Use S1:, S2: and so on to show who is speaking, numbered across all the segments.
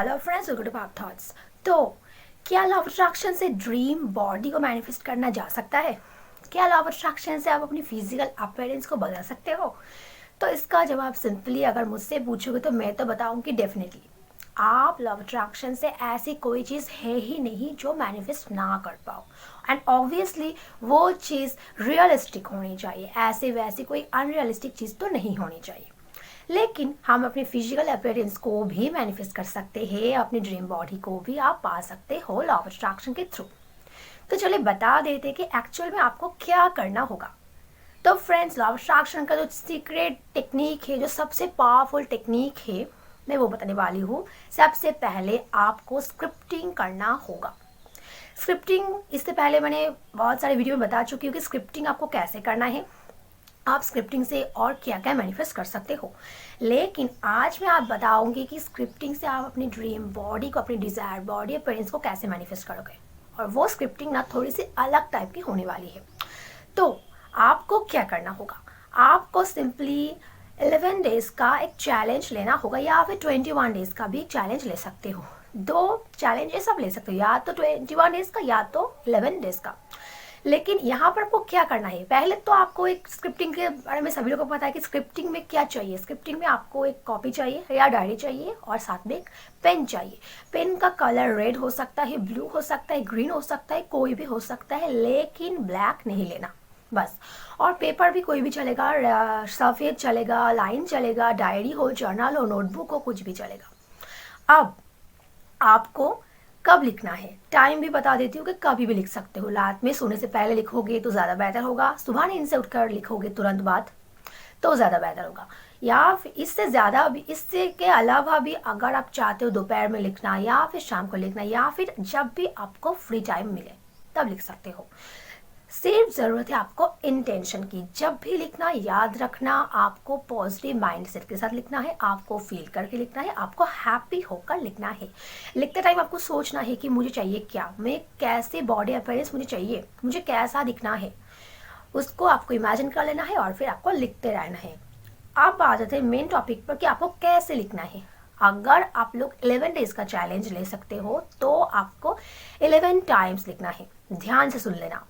S1: Hello friends, welcome to पाप thoughts. तो क्या लॉ ऑफ अट्रैक्शन से ड्रीम बॉडी को मैनिफेस्ट करना जा सकता है? क्या लॉ ऑफ अट्रैक्शन से आप अपनी फिजिकल अपीयरेंस को बदल सकते हो? तो इसका जवाब सिंपली अगर मुझसे पूछोगे तो मैं तो बताऊंगी डेफिनेटली। आप लॉ ऑफ अट्रैक्शन से ऐसी कोई चीज़ है ही नहीं जो मैनिफेस्ट ना कर पाओ। एंड ऑब्वियसली वो चीज़ रियलिस्टिक होनी चाहिए, ऐसे वैसी कोई अनरियलिस्टिक चीज़ तो नहीं होनी चाहिए। लेकिन हम अपने फिजिकल अपीयरेंस को भी मैनिफेस्ट कर सकते हैं, अपनी ड्रीम बॉडी को भी आप पा सकते हो लॉ ऑफ अट्रैक्शन के थ्रू। तो चलिए बता देते कि एक्चुअल में आपको क्या करना होगा। तो फ्रेंड्स, लॉ ऑफ अट्रैक्शन का जो सीक्रेट टेक्निक है, जो सबसे पावरफुल टेक्निक है, मैं वो बताने वाली हूँ। सबसे पहले आपको स्क्रिप्टिंग करना होगा। स्क्रिप्टिंग इससे पहले मैंने बहुत सारे वीडियो में बता चुकी हूँ कि स्क्रिप्टिंग आपको कैसे करना है, आप स्क्रिप्टिंग से और क्या क्या मैनिफेस्ट कर सकते हो। लेकिन आज मैं आप बताऊंगी कि स्क्रिप्टिंग से आप अपनी ड्रीम बॉडी को, अपनी डिज़ायर बॉडी अपीयरेंस को कैसे मैनिफेस्ट करोगे। और वो स्क्रिप्टिंग ना थोड़ी सी अलग टाइप की होने वाली है। तो आपको क्या करना होगा, आपको सिंपली 11 डेज का एक चैलेंज लेना होगा, या फिर 21 डेज का भी चैलेंज ले सकते हो। दो चैलेंजेस आप ले सकते हो, या तो 21 डेज का या तो 11 डेज का। लेकिन यहाँ पर आपको क्या करना है, पहले तो आपको एक स्क्रिप्टिंग के बारे में सभी लोगों को पता है कि स्क्रिप्टिंग में क्या चाहिए। स्क्रिप्टिंग में आपको एक कॉपी चाहिए या डायरी चाहिए, और साथ में एक पेन चाहिए। पेन का कलर रेड हो सकता है, ब्लू हो सकता है, ग्रीन हो सकता है, कोई भी हो सकता है, लेकिन ब्लैक नहीं लेना बस। और पेपर भी कोई भी चलेगा, सफ़ेद चलेगा, लाइन चलेगा, डायरी हो, जर्नल हो, नोटबुक हो, कुछ भी चलेगा। अब आपको कब लिखना है, टाइम भी बता देती हूँ कि कभी भी लिख सकते हो। रात में सोने से पहले लिखोगे तो ज़्यादा बेहतर होगा, सुबह नींद से उठकर लिखोगे तुरंत बाद तो ज़्यादा बेहतर होगा, या फिर इससे ज़्यादा भी, इससे के अलावा भी अगर आप चाहते हो दोपहर में लिखना, या फिर शाम को लिखना, या फिर जब भी आपको फ्री टाइम मिले तब लिख सकते हो। सिर्फ ज़रूरत है आपको इंटेंशन की। जब भी लिखना, याद रखना, आपको पॉजिटिव माइंडसेट के साथ लिखना है, आपको फील करके लिखना है, आपको हैप्पी होकर लिखना है। लिखते टाइम आपको सोचना है कि मुझे चाहिए क्या, मैं कैसे बॉडी अपीयरेंस मुझे चाहिए, मुझे कैसा दिखना है, उसको आपको इमेजिन कर लेना है और फिर आपको लिखते रहना है। अब आ जाते हैं मेन टॉपिक पर कि आपको कैसे लिखना है। अगर आप लोग 11 डेज का चैलेंज ले सकते हो तो आपको 11 टाइम्स लिखना है। ध्यान से सुन लेना,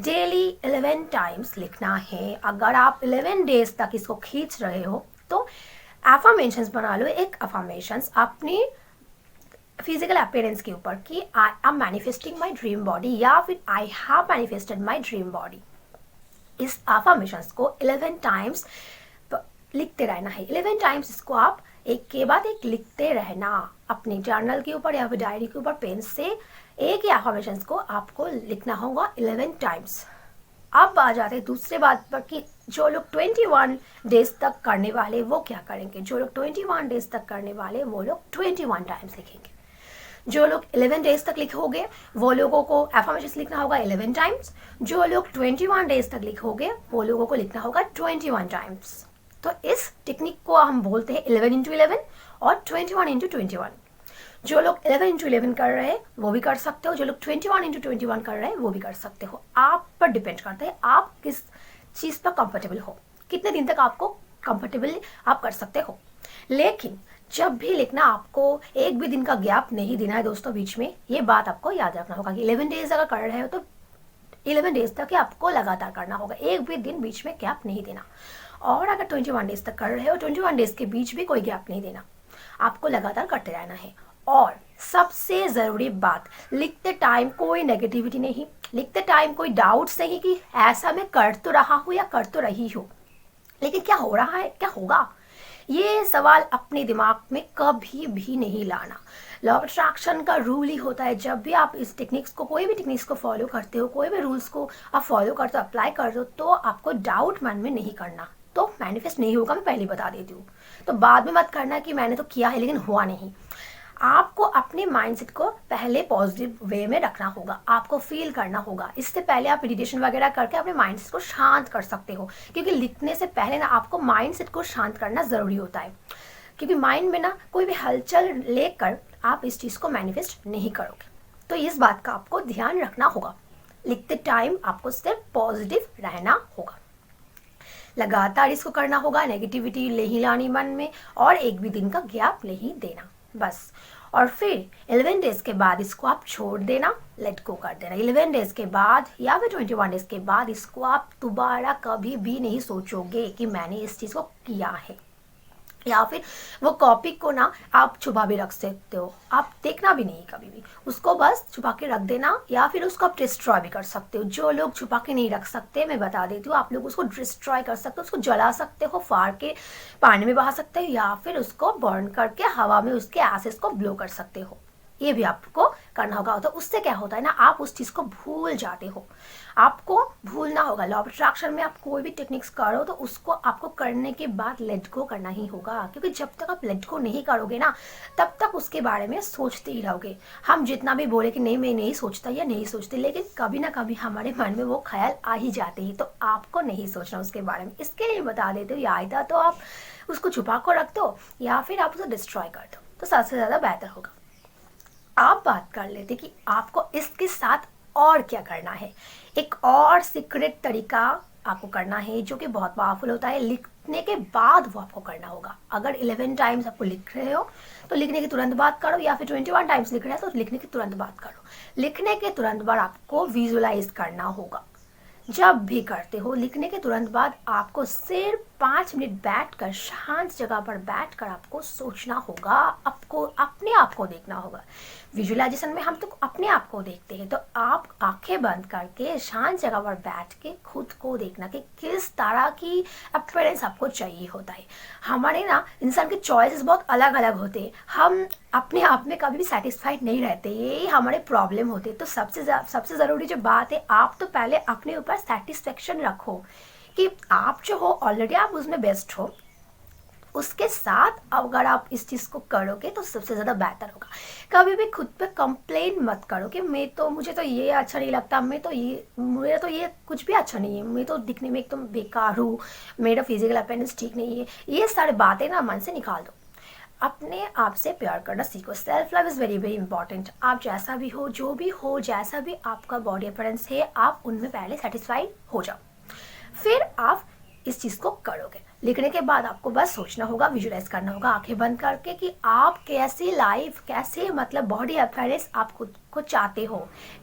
S1: डेली 11 टाइम्स लिखना है। अगर आप 11 डेज तक इसको खींच रहे हो तो एफर्मेशंस बना लो। एक एफर्मेशंस अपनी फिजिकल अपीयरेंस के ऊपर कि I am manifesting my dream body, या फिर I have manifested my dream body. इस एफर्मेशंस को 11 टाइम्स लिखते रहना है। 11 टाइम्स इसको आप एक के बाद एक लिखते रहना, अपने जर्नल के ऊपर या फिर डायरी के ऊपर पेन से एक ही एफर्मेशंस को आपको लिखना होगा 11 टाइम्स। अब आ जाते हैं दूसरे बात पर कि जो लोग 21 डेज तक करने वाले वो क्या करेंगे। जो लोग 21 डेज तक करने वाले वो लोग 21 टाइम्स लिखेंगे। जो लोग 11 डेज तक लिखोगे वो लोगों को एफर्मेशंस लिखना होगा 11 टाइम्स। जो लोग 21 डेज तक लिखोगे वो लोगों को लिखना होगा 21 टाइम्स। तो इस टेक्निक को हम बोलते हैं 11 इंटू 11 और 21 इंटू 21। जो लोग 11 इंटू 11 कर रहे हैं वो भी कर सकते हो, जो लोग 21 इंटू 21 कर रहे हैं वो भी कर सकते हो। आप पर डिपेंड करता है आप किस चीज़ पर कंफर्टेबल हो, कितने दिन तक आपको कंफर्टेबल आप कर सकते हो। लेकिन जब भी लिखना आपको एक भी दिन का गैप नहीं देना है दोस्तों बीच में। ये बात आपको याद रखना होगा कि 11 डेज अगर कर रहे हो तो 11 डेज तक ही आपको लगातार करना होगा, एक भी दिन बीच में गैप नहीं देना। और अगर 21 डेज तक कर रहे हो, 21 डेज के बीच भी कोई गैप नहीं देना, आपको लगातार करते रहना है। और सबसे ज़रूरी बात, लिखते टाइम कोई नेगेटिविटी नहीं, लिखते टाइम कोई डाउट्स नहीं कि ऐसा मैं कर तो रहा हूँ या कर तो रही हूँ लेकिन क्या हो रहा है, क्या होगा, ये सवाल अपने दिमाग में कभी भी नहीं लाना। लॉ ऑफ अट्रैक्शन का रूल ही होता है, जब भी आप इस टेक्निक्स को, कोई भी टेक्निक्स को फॉलो करते हो, कोई भी रूल्स को आप फॉलो करते हो, अप्लाई करते हो, तो आपको डाउट मन में नहीं करना, तो मैनिफेस्ट नहीं होगा। मैं पहले बता देती हूँ। तो बाद में मत करना कि मैंने तो किया है लेकिन हुआ नहीं। आपको अपने माइंडसेट को पहले पॉजिटिव वे में रखना होगा, आपको फील करना होगा। इससे पहले आप मेडिटेशन वगैरह करके अपने माइंडसेट को शांत कर सकते हो, क्योंकि लिखने से पहले ना आपको माइंडसेट को शांत करना ज़रूरी होता है। क्योंकि माइंड में ना कोई भी हलचल लेकर आप इस चीज़ को मैनिफेस्ट नहीं करोगे। तो इस बात का आपको ध्यान रखना होगा। लिखते टाइम आपको सिर्फ पॉजिटिव रहना होगा, लगातार इसको करना होगा, नेगेटिविटी नहीं लानी मन में, और एक भी दिन का गैप नहीं देना बस। और फिर 11 डेज के बाद इसको आप छोड़ देना, लेट गो कर देना। 11 डेज के बाद या फिर 21 डेज के बाद इसको आप दोबारा कभी भी नहीं सोचोगे कि मैंने इस चीज़ को किया है। या फिर वो कॉपी को ना आप छुपा भी रख सकते हो, आप देखना भी नहीं कभी भी, उसको बस छुपा के रख देना, या फिर उसको आप डिस्ट्रॉय भी कर सकते हो। जो लोग छुपा के नहीं रख सकते, मैं बता देती हूँ, आप लोग उसको डिस्ट्रॉय कर सकते हो, उसको जला सकते हो, फाड़ के पानी में बहा सकते हो, या फिर उसको बर्न करके हवा में उसके एसिड्स को ब्लो कर सकते हो। ये भी आपको करना होगा। तो उससे क्या होता है ना, आप उस चीज़ को भूल जाते हो, आपको भूलना होगा। लॉ ऑफ अट्रैक्शन में आप कोई भी टेक्निक्स करो तो उसको आपको करने के बाद लेट गो करना ही होगा, क्योंकि जब तक आप लेट गो नहीं करोगे ना, तब तक उसके बारे में सोचते ही रहोगे। हम जितना भी बोले कि नहीं मैं नहीं सोचता या नहीं सोचती, लेकिन कभी ना कभी हमारे मन में वो ख्याल आ ही जाते हैं, तो आपको नहीं सोचना उसके बारे में। इसके लिए बता देते हो, या आयदा तो आप उसको छुपा कर रख दो या फिर आप उसे डिस्ट्रॉय कर दो, तो सबसे ज़्यादा बेहतर होगा। आप बात कर लेते कि आपको इसके साथ और क्या करना है। एक और सीक्रेट तरीका आपको करना है जो कि बहुत पावरफुल होता है, लिखने के बाद वो आपको करना होगा। अगर 11 टाइम्स आपको लिख रहे हो तो लिखने के तुरंत बाद करो, या फिर 21 टाइम्स लिख रहे हो तो लिखने के तुरंत बाद करो। लिखने के तुरंत बाद आपको विजुअलाइज करना होगा। जब भी करते हो लिखने के तुरंत बाद आपको सिर्फ 5 मिनट बैठकर, शांत जगह पर बैठकर आपको सोचना होगा, आपको अपने आप को देखना होगा। विजुअलाइजेशन में हम तो अपने आप को देखते हैं, तो आप आंखें बंद करके शांत जगह पर बैठ के खुद को देखना कि किस तरह की अपीयरेंस आपको चाहिए होता है। हमारे ना इंसान के चॉइसेस बहुत अलग अलग होते हैं, हम अपने आप में कभी भी सेटिस्फाइड नहीं रहते, ये हमारे प्रॉब्लम होते हैं। तो सबसे ज़रूरी जो बात है, आप तो पहले अपने ऊपर सेटिस्फेक्शन रखो कि आप जो हो ऑलरेडी आप उसमें बेस्ट हो। उसके साथ अगर आप इस चीज़ को करोगे तो सबसे ज़्यादा बेहतर होगा। कभी भी खुद पे कंप्लेन मत करो कि मुझे तो ये अच्छा नहीं लगता, मुझे तो ये कुछ भी अच्छा नहीं है, मैं तो दिखने में एकदम बेकार हूँ, मेरा फिजिकल अपीयरेंस ठीक नहीं है। ये सारी बातें ना मन से निकाल दो, अपने आप से प्यार करना सीखो। Self love is very very important. आप जैसा भी हो, जो भी हो, जैसा भी आपका बॉडी अपीयरेंस है, आप उनमें पहले सेटिस्फाइड हो जाओ, फिर आप इस चीज़ को करोगे। लिखने के बाद आपको बस सोचना होगा, विजुअलाइज करना होगा आंखें बंद करके कि आप कैसी लाइफ, कैसे मतलब बॉडी अपीयरेंस आप खुद को चाहते हो,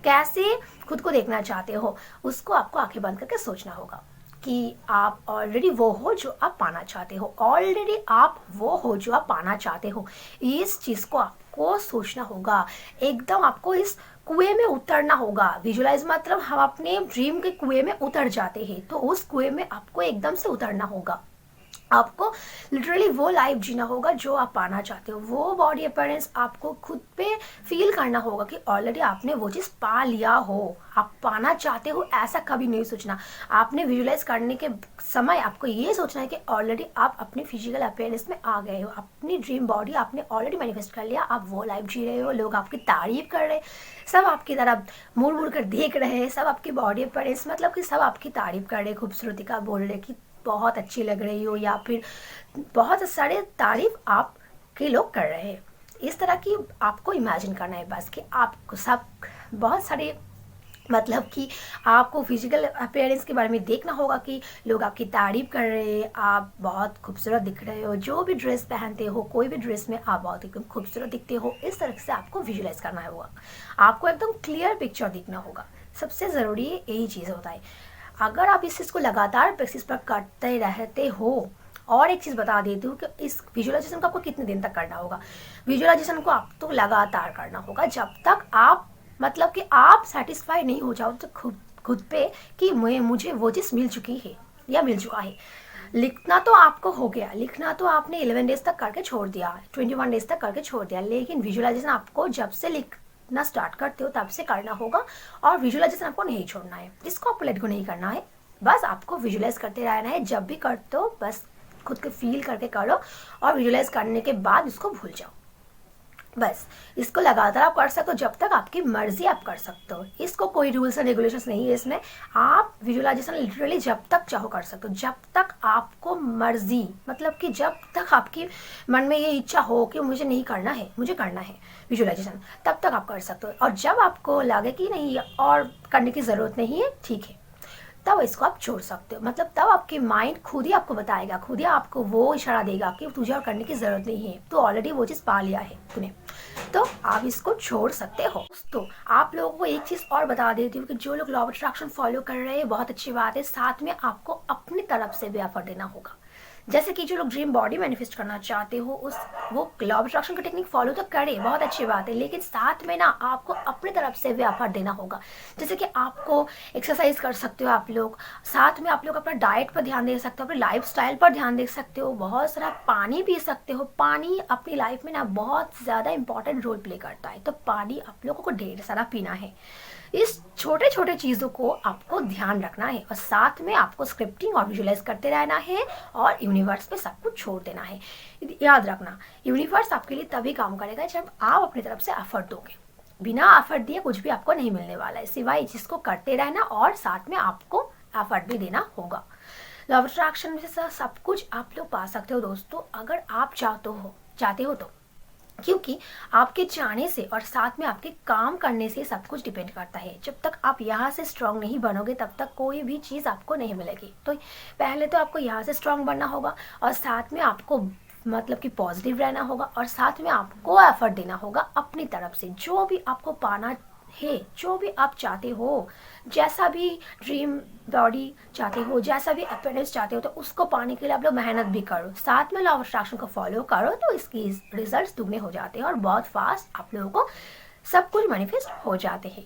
S1: कैसे खुद को देखना चाहते हो, उसको आपको आंखें बंद करके सोचना होगा कि आप ऑलरेडी वो हो जो आप पाना चाहते हो, ऑलरेडी आप वो हो जो आप पाना चाहते हो। इस चीज़ को आपको सोचना होगा, एकदम आपको इस कुएं में उतरना होगा। विजुअलाइज मतलब हम अपने ड्रीम के कुएं में उतर जाते हैं, तो उस कुएं में आपको एकदम से उतरना होगा। आपको लिटरली वो लाइफ जीना होगा जो आप पाना चाहते हो, वो बॉडी अपीयरेंस आपको खुद पे फील करना होगा कि ऑलरेडी आपने वो चीज़ पा लिया हो, आप पाना चाहते हो, ऐसा कभी नहीं सोचना। आपने विजुअलाइज करने के समय आपको ये सोचना है कि ऑलरेडी आप अपने फिजिकल अपीयरेंस में आ गए हो, अपनी ड्रीम बॉडी आपने ऑलरेडी मैनिफेस्ट कर लिया, आप वो लाइफ जी रहे हो, लोग आपकी तारीफ कर रहे हैं, सब आपकी तरफ मुड़ मुड़ कर देख रहे हैं, सब आपकी बॉडी अपीयरेंस मतलब कि सब आपकी तारीफ कर रहे हैं, खूबसूरती का बोल रहे कि बहुत अच्छी लग रही हो, या फिर बहुत सारे तारीफ आपके लोग कर रहे हैं। इस तरह की आपको इमेजिन करना है बस कि आपको सब बहुत सारे मतलब कि आपको फिजिकल अपीयरेंस के बारे में देखना होगा कि लोग आपकी तारीफ कर रहे हैं, आप बहुत खूबसूरत दिख रहे हो, जो भी ड्रेस पहनते हो, कोई भी ड्रेस में आप बहुत एकदम खूबसूरत दिखते हो। इस तरह से आपको विजुअलाइज करना होगा, आपको एकदम क्लियर पिक्चर दिखना होगा। सबसे ज़रूरी यही चीज़ होता है। अगर आप इस चीज़ को लगातार प्रैक्टिस पर करते रहते हो, और एक चीज़ बता देती हूँ कि इस विजुअलाइजेशन को आपको कितने दिन तक करना होगा। विजुअलाइजेशन को आप तो लगातार करना होगा जब तक आप मतलब कि आप सेटिस्फाई नहीं हो जाओ तो खुद पे कि मुझे वो चीज़ मिल चुकी है या मिल चुका है। लिखना तो आपको हो गया, लिखना तो आपने 11 डेज तक करके छोड़ दिया, 21 डेज तक करके छोड़ दिया, लेकिन विजुअलाइजेशन आपको जब से लिखना स्टार्ट करते हो तब से करना होगा, और विजुअलाइजेशन आपको नहीं छोड़ना है, इसको आपको लेट गो नहीं करना है, बस आपको विजुअलाइज करते रहना है। जब भी करते हो बस खुद को फील करके करो, और विजुअलाइज करने के बाद इसको भूल जाओ। बस इसको लगातार आप कर सकते हो जब तक आपकी मर्जी आप कर सकते हो, इसको कोई रूल्स एंड रेगुलेशंस नहीं है इसमें। आप विजुअलाइजेशन लिटरली जब तक चाहो कर सकते हो, जब तक आपको मर्जी मतलब कि जब तक आपकी मन में ये इच्छा हो कि मुझे नहीं करना है, मुझे करना है विजुअलाइजेशन, तब तक आप कर सकते हो। और जब आपको लगे कि नहीं और करने की ज़रूरत नहीं है, ठीक है, तब इसको आप छोड़ सकते हो। मतलब तब आपके माइंड खुद ही आपको बताएगा, खुद ही आपको वो इशारा देगा कि तुझे और करने की ज़रूरत नहीं है, तो ऑलरेडी वो चीज़ पा लिया है तूने, तो आप इसको छोड़ सकते हो। तो आप लोगों को एक चीज़ और बता देती हूँ कि जो लोग लॉ ऑफ अट्रैक्शन फॉलो कर रहे हैं बहुत अच्छी बात है, साथ में आपको अपनी तरफ से भी एफर्ट देना होगा। जैसे कि जो लोग ड्रीम बॉडी मैनिफेस्ट करना चाहते हो वो लॉ ऑफ अट्रैक्शन का टेक्निक फॉलो तो करे, बहुत अच्छी बात है, लेकिन साथ में ना आपको अपनी तरफ से भी एफर्ट देना होगा। जैसे कि आपको एक्सरसाइज कर सकते हो आप लोग, साथ में आप लोग अपना डाइट पर ध्यान दे सकते हो, अपने लाइफ स्टाइल पर ध्यान दे सकते हो, बहुत सारा पानी पी सकते हो। पानी अपनी लाइफ में ना बहुत ज़्यादा इंपॉर्टेंट रोल प्ले करता है, तो पानी आप लोगों को ढेर सारा पीना है। इस छोटे छोटे चीज़ों को आपको ध्यान रखना है और साथ में आपको स्क्रिप्टिंग और विजुलाइज करते रहना है और यूनिवर्स पे सब कुछ छोड़ देना है। याद रखना, यूनिवर्स आपके लिए तभी काम करेगा जब आप अपनी तरफ से एफर्ट दोगे। बिना एफर्ट दिए कुछ भी आपको नहीं मिलने वाला है, सिवाय जिसको करते रहना और साथ में आपको एफर्ट भी देना होगा। लॉ ऑफ अट्रैक्शन में से सब कुछ आप लोग पा सकते हो दोस्तों, अगर आप चाहते हो तो, क्योंकि आपके चाहने से और साथ में आपके काम करने से सब कुछ डिपेंड करता है। जब तक आप यहाँ से स्ट्रांग नहीं बनोगे तब तक कोई भी चीज़ आपको नहीं मिलेगी। तो पहले तो आपको यहाँ से स्ट्रांग बनना होगा और साथ में आपको मतलब कि पॉजिटिव रहना होगा और साथ में आपको एफर्ट देना होगा अपनी तरफ से। जो भी आपको पाना है, जो भी आप चाहते हो, जैसा भी ड्रीम बॉडी चाहते हो, जैसा भी अपीयरेंस चाहते हो, तो उसको पाने के लिए आप लोग मेहनत भी करो, साथ में लॉ ऑफ अट्रैक्शन को फॉलो करो, तो इसकी रिजल्ट्स दुगने हो जाते हैं और बहुत फास्ट आप लोगों को सब कुछ मैनिफेस्ट हो जाते हैं।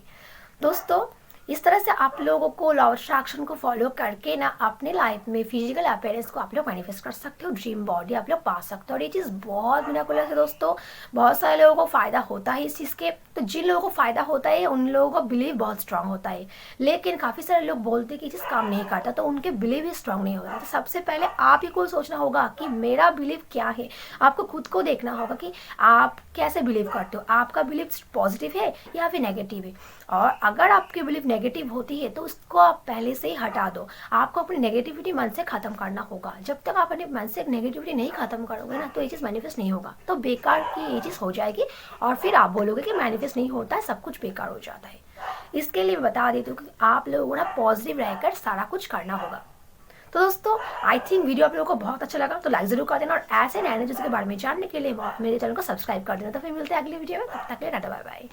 S1: दोस्तों इस तरह से आप लोगों को लॉ ऑफ अट्रैक्शन को फॉलो करके ना अपने लाइफ में फिजिकल अपीयरेंस को आप लोग मैनिफेस्ट कर सकते हो, ड्रीम बॉडी आप लोग पा सकते हो। और ये चीज़ बहुत मिराकुलस है दोस्तों, बहुत सारे लोगों को फ़ायदा होता है इस चीज़ के। तो जिन लोगों को फ़ायदा होता है उन लोगों का बिलीव बहुत स्ट्रांग होता है, लेकिन काफ़ी सारे लोग बोलते हैं कि ये चीज़ काम नहीं करता, तो उनके बिलीव ही स्ट्रांग नहीं होता। तो सबसे पहले आप ही को सोचना होगा कि मेरा बिलीव क्या है। आपको खुद को देखना होगा कि आप कैसे बिलीव करते हो, आपका बिलीव पॉजिटिव है या फिर नेगेटिव है। और अगर आपकी बिलीव नेगेटिव होती है तो उसको आप पहले से ही हटा दो। आपको अपनी नेगेटिविटी मन से ख़त्म करना होगा। जब तक आप अपने मन से नेगेटिविटी नहीं ख़त्म करोगे ना, तो ये चीज़ मैनिफेस्ट नहीं होगा, तो बेकार की ये चीज़ हो जाएगी और फिर आप बोलोगे कि मैनिफेस्ट नहीं होता है, सब कुछ बेकार हो जाता है। इसके लिए मैं बता देती हूँ कि आप लोगों को ना पॉजिटिव रहकर सारा कुछ करना होगा। तो दोस्तों आई थिंक वीडियो आप लोगों को बहुत अच्छा लगा, तो लाइक जरूर कर देना और ऐसे नए चीज़ों के बारे में जानने के लिए मेरे चैनल को सब्सक्राइब कर देना। तो फिर मिलते हैं अगली वीडियो में, तब तक के लिए टाटा बाय बाय।